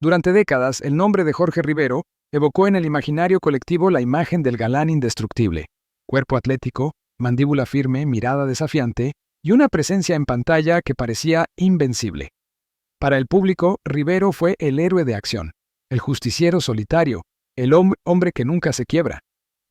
Durante décadas, el nombre de Jorge Rivero evocó en el imaginario colectivo la imagen del galán indestructible: cuerpo atlético, mandíbula firme, mirada desafiante y una presencia en pantalla que parecía invencible. Para el público, Rivero fue el héroe de acción, el justiciero solitario, el hombre que nunca se quiebra.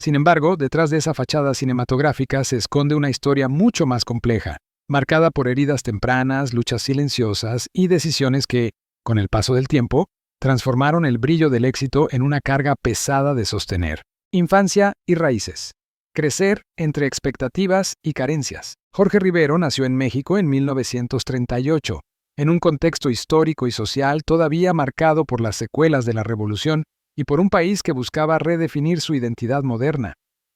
Sin embargo, detrás de esa fachada cinematográfica se esconde una historia mucho más compleja, marcada por heridas tempranas, luchas silenciosas y decisiones que, con el paso del tiempo, transformaron el brillo del éxito en una carga pesada de sostener. Infancia y raíces. Crecer entre expectativas y carencias. Jorge Rivero nació en México en 1938, en un contexto histórico y social todavía marcado por las secuelas de la Revolución y por un país que buscaba redefinir su identidad moderna.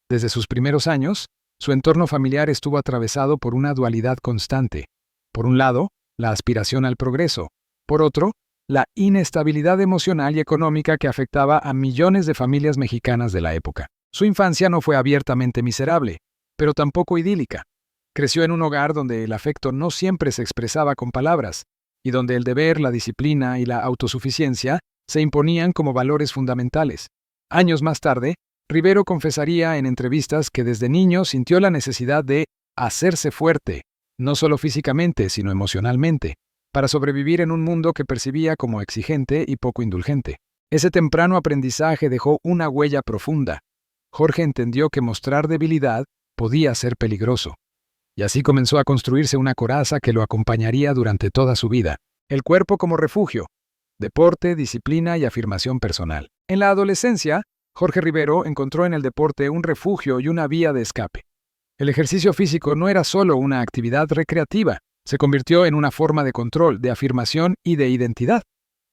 Desde sus primeros años, su entorno familiar estuvo atravesado por una dualidad constante. Por un lado, la aspiración al progreso. Por otro, la inestabilidad emocional y económica que afectaba a millones de familias mexicanas de la época. Su infancia no fue abiertamente miserable, pero tampoco idílica. Creció en un hogar donde el afecto no siempre se expresaba con palabras, y donde el deber, la disciplina y la autosuficiencia se imponían como valores fundamentales. Años más tarde, Rivero confesaría en entrevistas que desde niño sintió la necesidad de hacerse fuerte, no solo físicamente, sino emocionalmente, para sobrevivir en un mundo que percibía como exigente y poco indulgente. Ese temprano aprendizaje dejó una huella profunda. Jorge entendió que mostrar debilidad podía ser peligroso. Y así comenzó a construirse una coraza que lo acompañaría durante toda su vida. El cuerpo como refugio, deporte, disciplina y afirmación personal. En la adolescencia, Jorge Rivero encontró en el deporte un refugio y una vía de escape. El ejercicio físico no era solo una actividad recreativa, se convirtió en una forma de control, de afirmación y de identidad.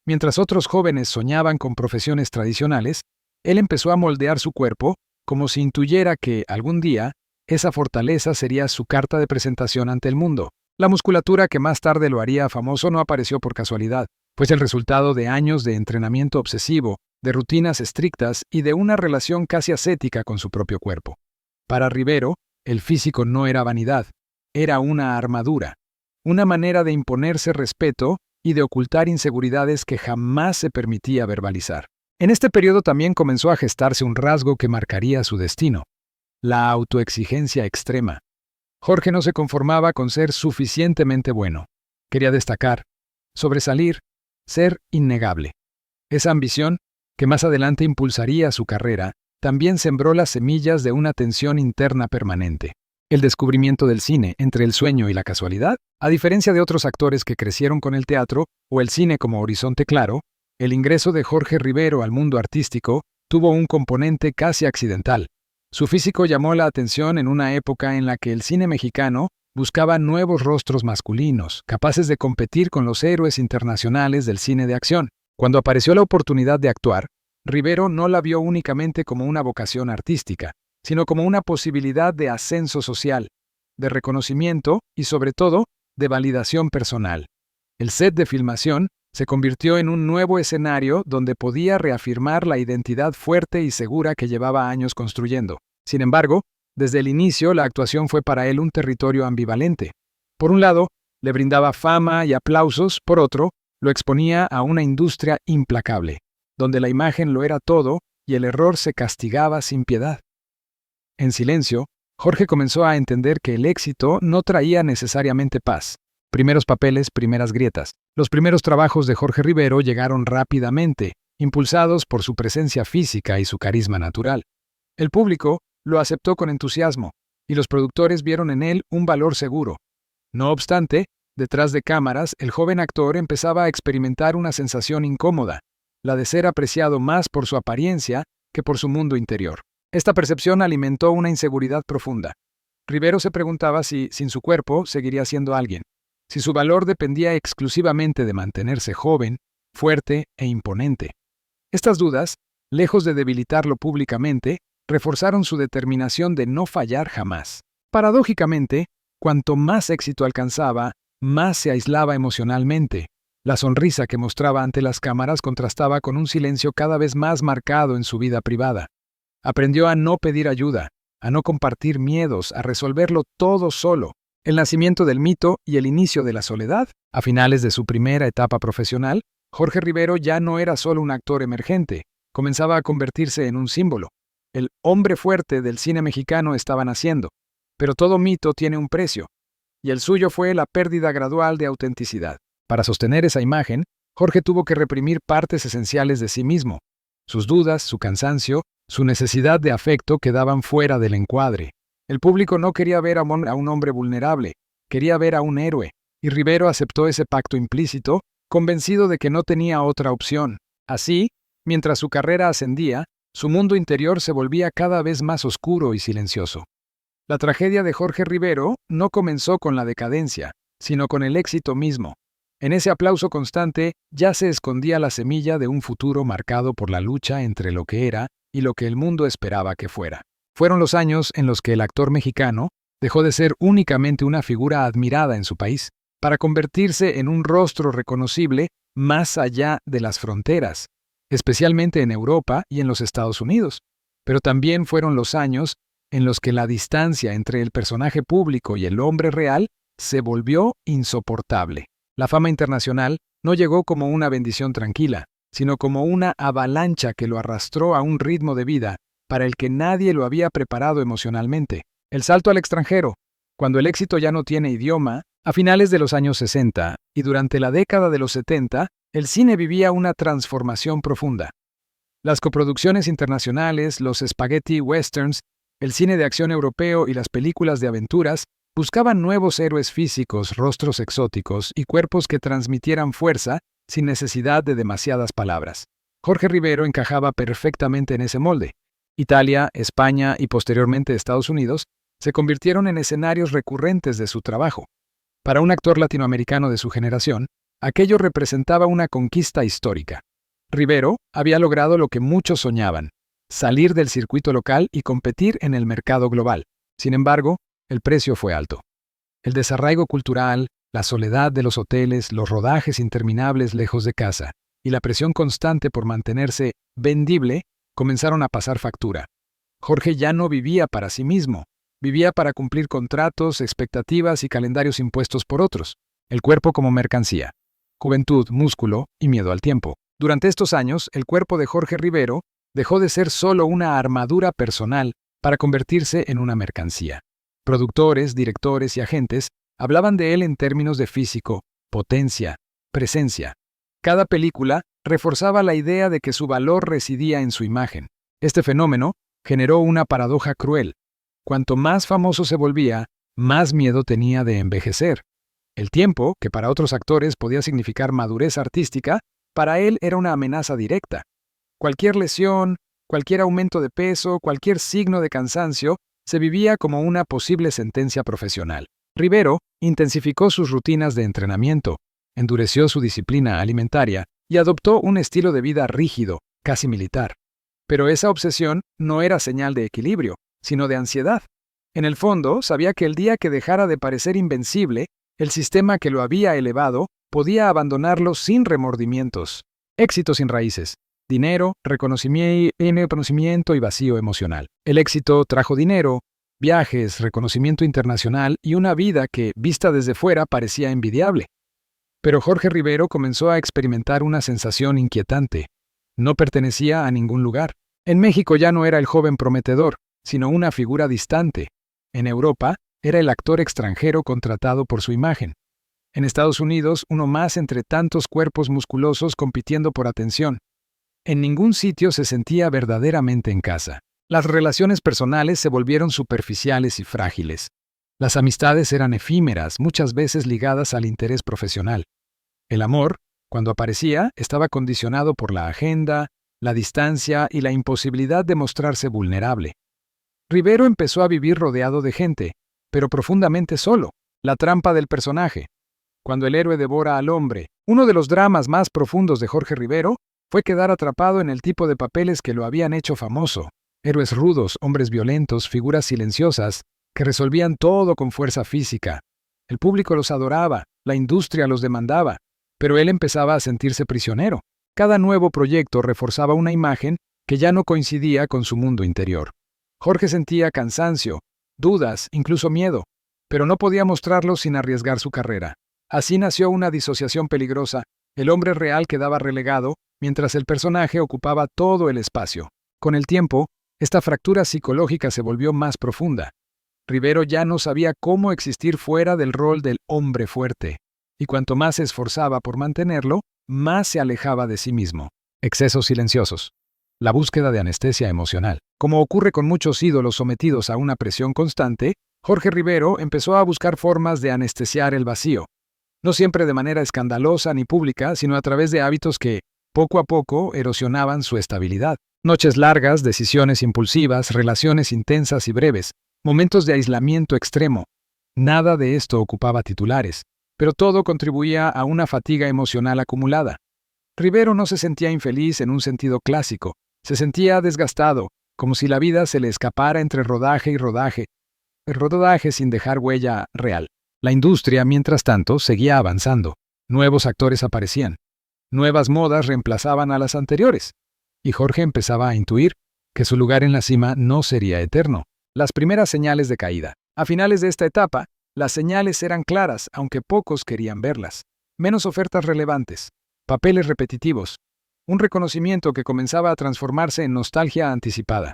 Mientras otros jóvenes soñaban con profesiones tradicionales, él empezó a moldear su cuerpo como si intuyera que, algún día, esa fortaleza sería su carta de presentación ante el mundo. La musculatura que más tarde lo haría famoso no apareció por casualidad, pues el resultado de años de entrenamiento obsesivo, de rutinas estrictas y de una relación casi ascética con su propio cuerpo. Para Rivero, el físico no era vanidad, era una armadura, una manera de imponerse respeto y de ocultar inseguridades que jamás se permitía verbalizar. En este periodo también comenzó a gestarse un rasgo que marcaría su destino: la autoexigencia extrema. Jorge no se conformaba con ser suficientemente bueno. Quería destacar, sobresalir, ser innegable. Esa ambición, que más adelante impulsaría su carrera, también sembró las semillas de una tensión interna permanente. El descubrimiento del cine entre el sueño y la casualidad, a diferencia de otros actores que crecieron con el teatro o el cine como horizonte claro, el ingreso de Jorge Rivero al mundo artístico tuvo un componente casi accidental. Su físico llamó la atención en una época en la que el cine mexicano buscaba nuevos rostros masculinos, capaces de competir con los héroes internacionales del cine de acción. Cuando apareció la oportunidad de actuar, Rivero no la vio únicamente como una vocación artística, sino como una posibilidad de ascenso social, de reconocimiento y, sobre todo, de validación personal. El set de filmación se convirtió en un nuevo escenario donde podía reafirmar la identidad fuerte y segura que llevaba años construyendo. Sin embargo, desde el inicio la actuación fue para él un territorio ambivalente. Por un lado, le brindaba fama y aplausos; por otro, lo exponía a una industria implacable, donde la imagen lo era todo y el error se castigaba sin piedad. En silencio, Jorge comenzó a entender que el éxito no traía necesariamente paz. Primeros papeles, primeras grietas. Los primeros trabajos de Jorge Rivero llegaron rápidamente, impulsados por su presencia física y su carisma natural. El público lo aceptó con entusiasmo, y los productores vieron en él un valor seguro. No obstante, detrás de cámaras, el joven actor empezaba a experimentar una sensación incómoda, la de ser apreciado más por su apariencia que por su mundo interior. Esta percepción alimentó una inseguridad profunda. Rivero se preguntaba si, sin su cuerpo, seguiría siendo alguien, si su valor dependía exclusivamente de mantenerse joven, fuerte e imponente. Estas dudas, lejos de debilitarlo públicamente, reforzaron su determinación de no fallar jamás. Paradójicamente, cuanto más éxito alcanzaba, más se aislaba emocionalmente. La sonrisa que mostraba ante las cámaras contrastaba con un silencio cada vez más marcado en su vida privada. Aprendió a no pedir ayuda, a no compartir miedos, a resolverlo todo solo. El nacimiento del mito y el inicio de la soledad, a finales de su primera etapa profesional, Jorge Rivero ya no era solo un actor emergente, comenzaba a convertirse en un símbolo. El hombre fuerte del cine mexicano estaba naciendo, pero todo mito tiene un precio, y el suyo fue la pérdida gradual de autenticidad. Para sostener esa imagen, Jorge tuvo que reprimir partes esenciales de sí mismo. Sus dudas, su cansancio, su necesidad de afecto quedaban fuera del encuadre. El público no quería ver a un hombre vulnerable, quería ver a un héroe, y Rivero aceptó ese pacto implícito, convencido de que no tenía otra opción. Así, mientras su carrera ascendía, su mundo interior se volvía cada vez más oscuro y silencioso. La tragedia de Jorge Rivero no comenzó con la decadencia, sino con el éxito mismo. En ese aplauso constante ya se escondía la semilla de un futuro marcado por la lucha entre lo que era y lo que el mundo esperaba que fuera. Fueron los años en los que el actor mexicano dejó de ser únicamente una figura admirada en su país, para convertirse en un rostro reconocible más allá de las fronteras, especialmente en Europa y en los Estados Unidos. Pero también fueron los años en los que la distancia entre el personaje público y el hombre real se volvió insoportable. La fama internacional no llegó como una bendición tranquila, sino como una avalancha que lo arrastró a un ritmo de vida para el que nadie lo había preparado emocionalmente. El salto al extranjero, cuando el éxito ya no tiene idioma, a finales de los años 60 y durante la década de los 70, el cine vivía una transformación profunda. Las coproducciones internacionales, los spaghetti westerns, el cine de acción europeo y las películas de aventuras buscaban nuevos héroes físicos, rostros exóticos y cuerpos que transmitieran fuerza sin necesidad de demasiadas palabras. Jorge Rivero encajaba perfectamente en ese molde. Italia, España y posteriormente Estados Unidos se convirtieron en escenarios recurrentes de su trabajo. Para un actor latinoamericano de su generación, aquello representaba una conquista histórica. Rivero había logrado lo que muchos soñaban: salir del circuito local y competir en el mercado global. Sin embargo, el precio fue alto. El desarraigo cultural, la soledad de los hoteles, los rodajes interminables lejos de casa y la presión constante por mantenerse vendible comenzaron a pasar factura. Jorge ya no vivía para sí mismo, vivía para cumplir contratos, expectativas y calendarios impuestos por otros. El cuerpo como mercancía. Juventud, músculo y miedo al tiempo. Durante estos años, el cuerpo de Jorge Rivero dejó de ser solo una armadura personal para convertirse en una mercancía. Productores, directores y agentes hablaban de él en términos de físico, potencia, presencia. Cada película reforzaba la idea de que su valor residía en su imagen. Este fenómeno generó una paradoja cruel. Cuanto más famoso se volvía, más miedo tenía de envejecer. El tiempo, que para otros actores podía significar madurez artística, para él era una amenaza directa. Cualquier lesión, cualquier aumento de peso, cualquier signo de cansancio, se vivía como una posible sentencia profesional. Rivero intensificó sus rutinas de entrenamiento, endureció su disciplina alimentaria y adoptó un estilo de vida rígido, casi militar. Pero esa obsesión no era señal de equilibrio, sino de ansiedad. En el fondo, sabía que el día que dejara de parecer invencible, el sistema que lo había elevado podía abandonarlo sin remordimientos. Éxito sin raíces. Dinero, reconocimiento y vacío emocional. El éxito trajo dinero, viajes, reconocimiento internacional y una vida que, vista desde fuera, parecía envidiable. Pero Jorge Rivero comenzó a experimentar una sensación inquietante. No pertenecía a ningún lugar. En México ya no era el joven prometedor, sino una figura distante. En Europa, era el actor extranjero contratado por su imagen. En Estados Unidos, uno más entre tantos cuerpos musculosos compitiendo por atención. En ningún sitio se sentía verdaderamente en casa. Las relaciones personales se volvieron superficiales y frágiles. Las amistades eran efímeras, muchas veces ligadas al interés profesional. El amor, cuando aparecía, estaba condicionado por la agenda, la distancia y la imposibilidad de mostrarse vulnerable. Rivero empezó a vivir rodeado de gente, pero profundamente solo. La trampa del personaje. Cuando el héroe devora al hombre, uno de los dramas más profundos de Jorge Rivero fue quedar atrapado en el tipo de papeles que lo habían hecho famoso. Héroes rudos, hombres violentos, figuras silenciosas, que resolvían todo con fuerza física. El público los adoraba, la industria los demandaba, pero él empezaba a sentirse prisionero. Cada nuevo proyecto reforzaba una imagen que ya no coincidía con su mundo interior. Jorge sentía cansancio, dudas, incluso miedo, pero no podía mostrarlo sin arriesgar su carrera. Así nació una disociación peligrosa, El hombre real quedaba relegado, mientras el personaje ocupaba todo el espacio. Con el tiempo, esta fractura psicológica se volvió más profunda. Rivero ya no sabía cómo existir fuera del rol del hombre fuerte, y cuanto más se esforzaba por mantenerlo, más se alejaba de sí mismo. Excesos silenciosos. La búsqueda de anestesia emocional. Como ocurre con muchos ídolos sometidos a una presión constante, Jorge Rivero empezó a buscar formas de anestesiar el vacío. No siempre de manera escandalosa ni pública, sino a través de hábitos que, poco a poco, erosionaban su estabilidad. Noches largas, decisiones impulsivas, relaciones intensas y breves, momentos de aislamiento extremo. Nada de esto ocupaba titulares, pero todo contribuía a una fatiga emocional acumulada. Rivero no se sentía infeliz en un sentido clásico, se sentía desgastado, como si la vida se le escapara entre rodaje y rodaje, el rodaje sin dejar huella real. La industria, mientras tanto, seguía avanzando. Nuevos actores aparecían. Nuevas modas reemplazaban a las anteriores. Y Jorge empezaba a intuir que su lugar en la cima no sería eterno. Las primeras señales de caída. A finales de esta etapa, las señales eran claras, aunque pocos querían verlas. Menos ofertas relevantes. Papeles repetitivos. Un reconocimiento que comenzaba a transformarse en nostalgia anticipada.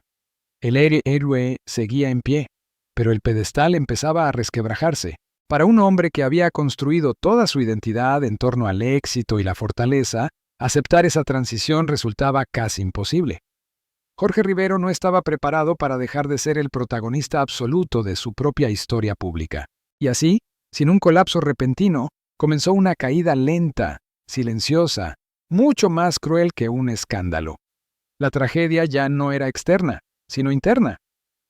El héroe seguía en pie, pero el pedestal empezaba a resquebrajarse. Para un hombre que había construido toda su identidad en torno al éxito y la fortaleza, aceptar esa transición resultaba casi imposible. Jorge Rivero no estaba preparado para dejar de ser el protagonista absoluto de su propia historia pública. Y así, sin un colapso repentino, comenzó una caída lenta, silenciosa, mucho más cruel que un escándalo. La tragedia ya no era externa, sino interna.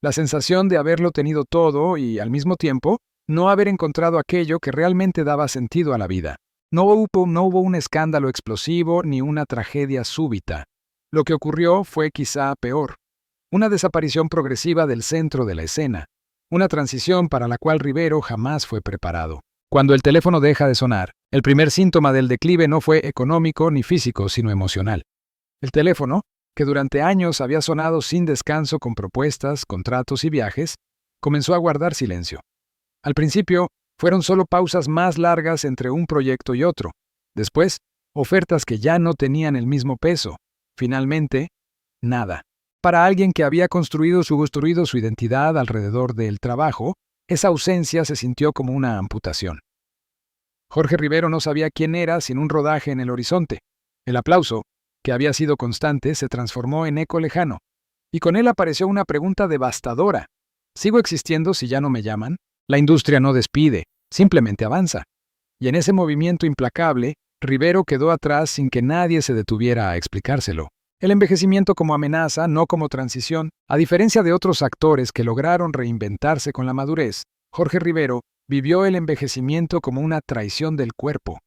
La sensación de haberlo tenido todo y, al mismo tiempo, no haber encontrado aquello que realmente daba sentido a la vida. No hubo un escándalo explosivo ni una tragedia súbita. Lo que ocurrió fue quizá peor. Una desaparición progresiva del centro de la escena. Una transición para la cual Rivero jamás fue preparado. Cuando el teléfono deja de sonar, el primer síntoma del declive no fue económico ni físico, sino emocional. El teléfono, que durante años había sonado sin descanso con propuestas, contratos y viajes, comenzó a guardar silencio. Al principio, fueron solo pausas más largas entre un proyecto y otro. Después, ofertas que ya no tenían el mismo peso. Finalmente, nada. Para alguien que había construido su identidad alrededor del trabajo, esa ausencia se sintió como una amputación. Jorge Rivero no sabía quién era sin un rodaje en el horizonte. El aplauso, que había sido constante, se transformó en eco lejano. Y con él apareció una pregunta devastadora. ¿Sigo existiendo si ya no me llaman? La industria no despide, simplemente avanza. Y en ese movimiento implacable, Rivero quedó atrás sin que nadie se detuviera a explicárselo. El envejecimiento como amenaza, no como transición. A diferencia de otros actores que lograron reinventarse con la madurez, Jorge Rivero vivió el envejecimiento como una traición del cuerpo.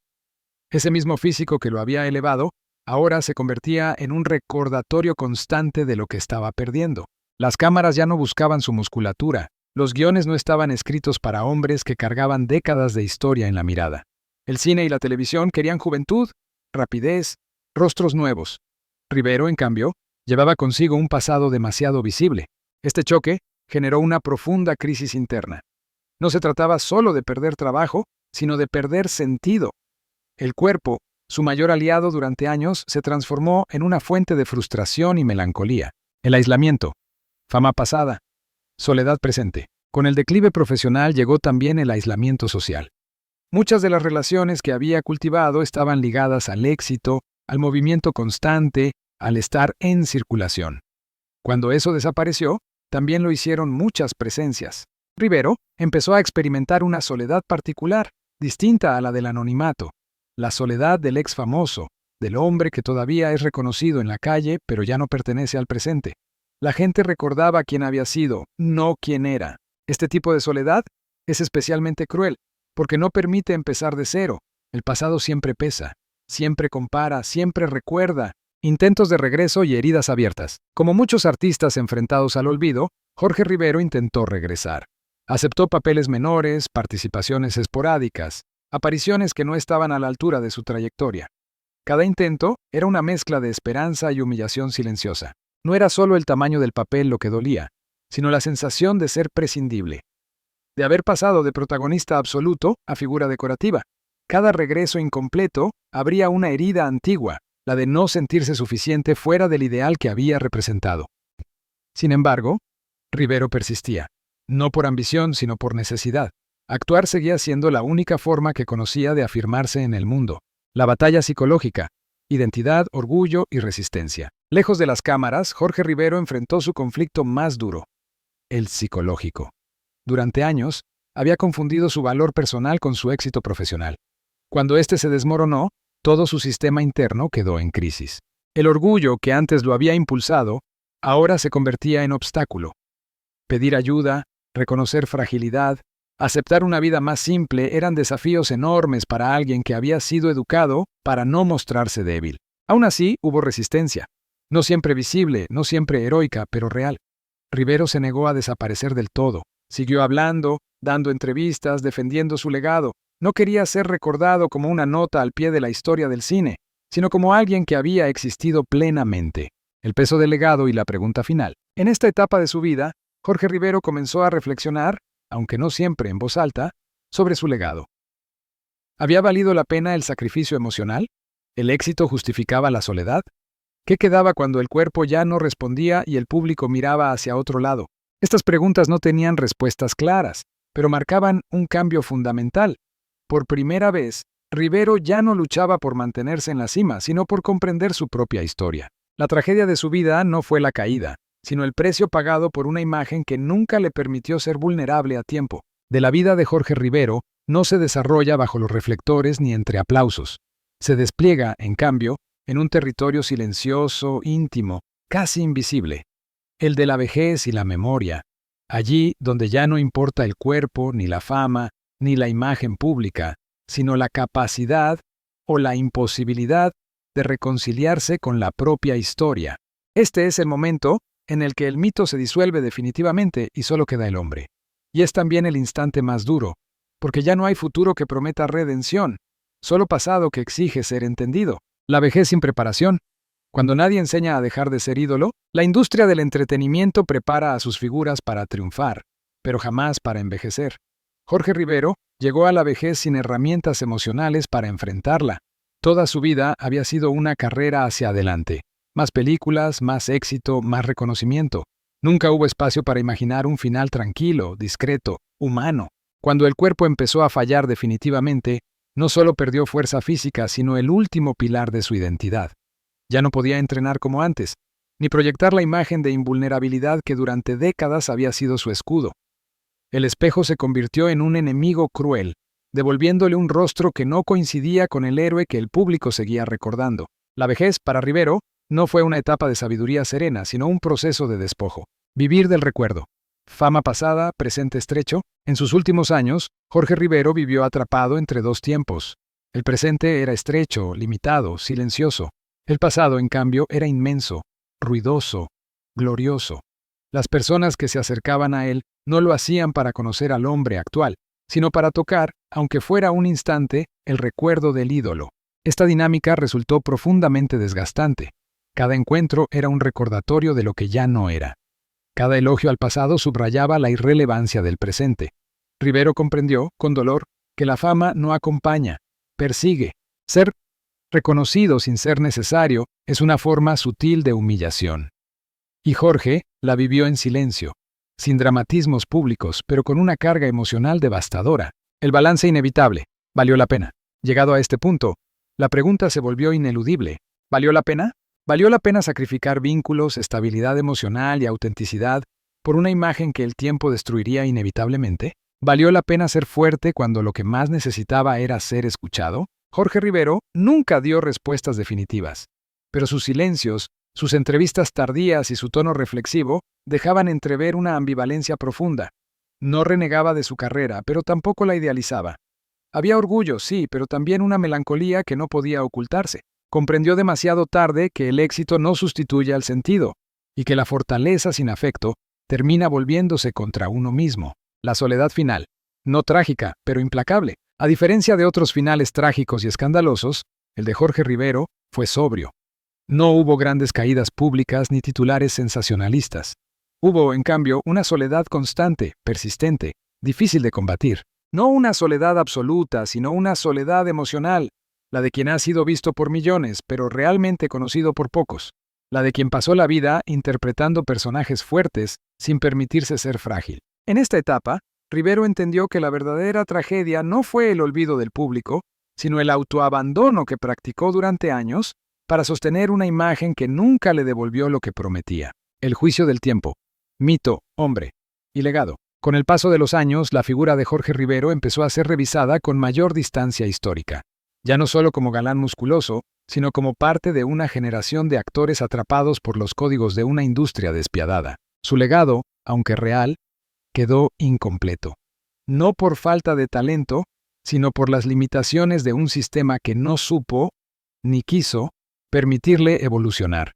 Ese mismo físico que lo había elevado, ahora se convertía en un recordatorio constante de lo que estaba perdiendo. Las cámaras ya no buscaban su musculatura. Los guiones no estaban escritos para hombres que cargaban décadas de historia en la mirada. El cine y la televisión querían juventud, rapidez, rostros nuevos. Rivero, en cambio, llevaba consigo un pasado demasiado visible. Este choque generó una profunda crisis interna. No se trataba solo de perder trabajo, sino de perder sentido. El cuerpo, su mayor aliado durante años, se transformó en una fuente de frustración y melancolía. El aislamiento, fama pasada, soledad presente. Con el declive profesional llegó también el aislamiento social. Muchas de las relaciones que había cultivado estaban ligadas al éxito, al movimiento constante, al estar en circulación. Cuando eso desapareció, también lo hicieron muchas presencias. Rivero empezó a experimentar una soledad particular, distinta a la del anonimato. La soledad del ex famoso, del hombre que todavía es reconocido en la calle, pero ya no pertenece al presente. La gente recordaba quién había sido, no quién era. Este tipo de soledad es especialmente cruel, porque no permite empezar de cero. El pasado siempre pesa, siempre compara, siempre recuerda. Intentos de regreso y heridas abiertas. Como muchos artistas enfrentados al olvido, Jorge Rivero intentó regresar. Aceptó papeles menores, participaciones esporádicas, apariciones que no estaban a la altura de su trayectoria. Cada intento era una mezcla de esperanza y humillación silenciosa. No era solo el tamaño del papel lo que dolía, sino la sensación de ser prescindible, de haber pasado de protagonista absoluto a figura decorativa. Cada regreso incompleto abría una herida antigua, la de no sentirse suficiente fuera del ideal que había representado. Sin embargo, Rivero persistía, no por ambición, sino por necesidad. Actuar seguía siendo la única forma que conocía de afirmarse en el mundo. La batalla psicológica, identidad, orgullo y resistencia. Lejos de las cámaras, Jorge Rivero enfrentó su conflicto más duro, el psicológico. Durante años, había confundido su valor personal con su éxito profesional. Cuando éste se desmoronó, todo su sistema interno quedó en crisis. El orgullo que antes lo había impulsado, ahora se convertía en obstáculo. Pedir ayuda, reconocer fragilidad, aceptar una vida más simple eran desafíos enormes para alguien que había sido educado para no mostrarse débil. Aún así, hubo resistencia. No siempre visible, no siempre heroica, pero real. Rivero se negó a desaparecer del todo. Siguió hablando, dando entrevistas, defendiendo su legado. No quería ser recordado como una nota al pie de la historia del cine, sino como alguien que había existido plenamente. El peso del legado y la pregunta final. En esta etapa de su vida, Jorge Rivero comenzó a reflexionar, aunque no siempre en voz alta, sobre su legado. ¿Había valido la pena el sacrificio emocional? ¿El éxito justificaba la soledad? ¿Qué quedaba cuando el cuerpo ya no respondía y el público miraba hacia otro lado? Estas preguntas no tenían respuestas claras, pero marcaban un cambio fundamental. Por primera vez, Rivero ya no luchaba por mantenerse en la cima, sino por comprender su propia historia. La tragedia de su vida no fue la caída, sino el precio pagado por una imagen que nunca le permitió ser vulnerable a tiempo. De la vida de Jorge Rivero no se desarrolla bajo los reflectores ni entre aplausos. Se despliega, en cambio, en un territorio silencioso, íntimo, casi invisible. El de la vejez y la memoria. Allí donde ya no importa el cuerpo, ni la fama, ni la imagen pública, sino la capacidad o la imposibilidad de reconciliarse con la propia historia. Este es el momento en el que el mito se disuelve definitivamente y solo queda el hombre. Y es también el instante más duro, porque ya no hay futuro que prometa redención, solo pasado que exige ser entendido. La vejez sin preparación. Cuando nadie enseña a dejar de ser ídolo, la industria del entretenimiento prepara a sus figuras para triunfar, pero jamás para envejecer. Jorge Rivero llegó a la vejez sin herramientas emocionales para enfrentarla. Toda su vida había sido una carrera hacia adelante. Más películas, más éxito, más reconocimiento. Nunca hubo espacio para imaginar un final tranquilo, discreto, humano. Cuando el cuerpo empezó a fallar definitivamente, no solo perdió fuerza física, sino el último pilar de su identidad. Ya no podía entrenar como antes, ni proyectar la imagen de invulnerabilidad que durante décadas había sido su escudo. El espejo se convirtió en un enemigo cruel, devolviéndole un rostro que no coincidía con el héroe que el público seguía recordando. La vejez, para Rivero, no fue una etapa de sabiduría serena, sino un proceso de despojo. Vivir del recuerdo. Fama pasada, presente estrecho. En sus últimos años, Jorge Rivero vivió atrapado entre dos tiempos. El presente era estrecho, limitado, silencioso. El pasado, en cambio, era inmenso, ruidoso, glorioso. Las personas que se acercaban a él no lo hacían para conocer al hombre actual, sino para tocar, aunque fuera un instante, el recuerdo del ídolo. Esta dinámica resultó profundamente desgastante. Cada encuentro era un recordatorio de lo que ya no era. Cada elogio al pasado subrayaba la irrelevancia del presente. Rivero comprendió, con dolor, que la fama no acompaña, persigue. Ser reconocido sin ser necesario es una forma sutil de humillación. Y Jorge la vivió en silencio, sin dramatismos públicos, pero con una carga emocional devastadora. El balance inevitable. ¿Valió la pena? Llegado a este punto, la pregunta se volvió ineludible. ¿Valió la pena? ¿Valió la pena sacrificar vínculos, estabilidad emocional y autenticidad por una imagen que el tiempo destruiría inevitablemente? ¿Valió la pena ser fuerte cuando lo que más necesitaba era ser escuchado? Jorge Rivero nunca dio respuestas definitivas, pero sus silencios, sus entrevistas tardías y su tono reflexivo dejaban entrever una ambivalencia profunda. No renegaba de su carrera, pero tampoco la idealizaba. Había orgullo, sí, pero también una melancolía que no podía ocultarse. Comprendió demasiado tarde que el éxito no sustituye al sentido, y que la fortaleza sin afecto termina volviéndose contra uno mismo. La soledad final, no trágica, pero implacable. A diferencia de otros finales trágicos y escandalosos, el de Jorge Rivero fue sobrio. No hubo grandes caídas públicas ni titulares sensacionalistas. Hubo, en cambio, una soledad constante, persistente, difícil de combatir. No una soledad absoluta, sino una soledad emocional, la de quien ha sido visto por millones, pero realmente conocido por pocos. La de quien pasó la vida interpretando personajes fuertes sin permitirse ser frágil. En esta etapa, Rivero entendió que la verdadera tragedia no fue el olvido del público, sino el autoabandono que practicó durante años para sostener una imagen que nunca le devolvió lo que prometía. El juicio del tiempo, mito, hombre y legado. Con el paso de los años, la figura de Jorge Rivero empezó a ser revisada con mayor distancia histórica. Ya no solo como galán musculoso, sino como parte de una generación de actores atrapados por los códigos de una industria despiadada. Su legado, aunque real, quedó incompleto. No por falta de talento, sino por las limitaciones de un sistema que no supo, ni quiso, permitirle evolucionar.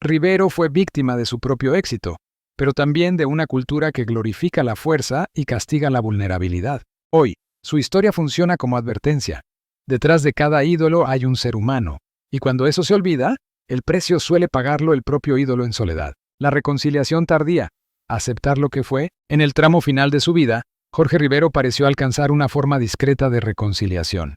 Rivero fue víctima de su propio éxito, pero también de una cultura que glorifica la fuerza y castiga la vulnerabilidad. Hoy, su historia funciona como advertencia. Detrás de cada ídolo hay un ser humano, y cuando eso se olvida, el precio suele pagarlo el propio ídolo en soledad. La reconciliación tardía, aceptar lo que fue. En el tramo final de su vida, Jorge Rivero pareció alcanzar una forma discreta de reconciliación.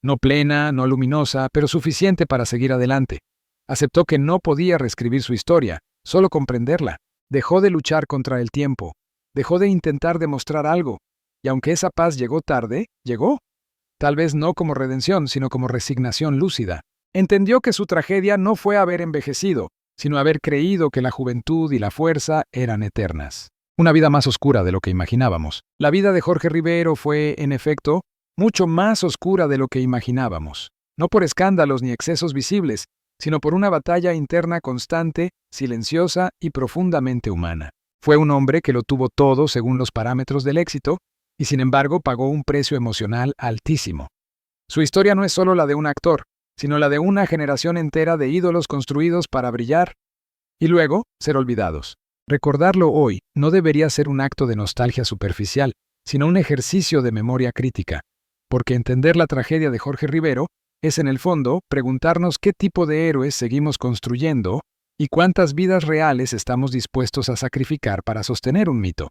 No plena, no luminosa, pero suficiente para seguir adelante. Aceptó que no podía reescribir su historia, solo comprenderla. Dejó de luchar contra el tiempo, dejó de intentar demostrar algo, y aunque esa paz llegó tarde, llegó. Tal vez no como redención, sino como resignación lúcida. Entendió que su tragedia no fue haber envejecido, sino haber creído que la juventud y la fuerza eran eternas. Una vida más oscura de lo que imaginábamos. La vida de Jorge Rivero fue, en efecto, mucho más oscura de lo que imaginábamos. No por escándalos ni excesos visibles, sino por una batalla interna constante, silenciosa y profundamente humana. Fue un hombre que lo tuvo todo según los parámetros del éxito, y sin embargo pagó un precio emocional altísimo. Su historia no es solo la de un actor, sino la de una generación entera de ídolos construidos para brillar y luego ser olvidados. Recordarlo hoy no debería ser un acto de nostalgia superficial, sino un ejercicio de memoria crítica, porque entender la tragedia de Jorge Rivero es en el fondo preguntarnos qué tipo de héroes seguimos construyendo y cuántas vidas reales estamos dispuestos a sacrificar para sostener un mito.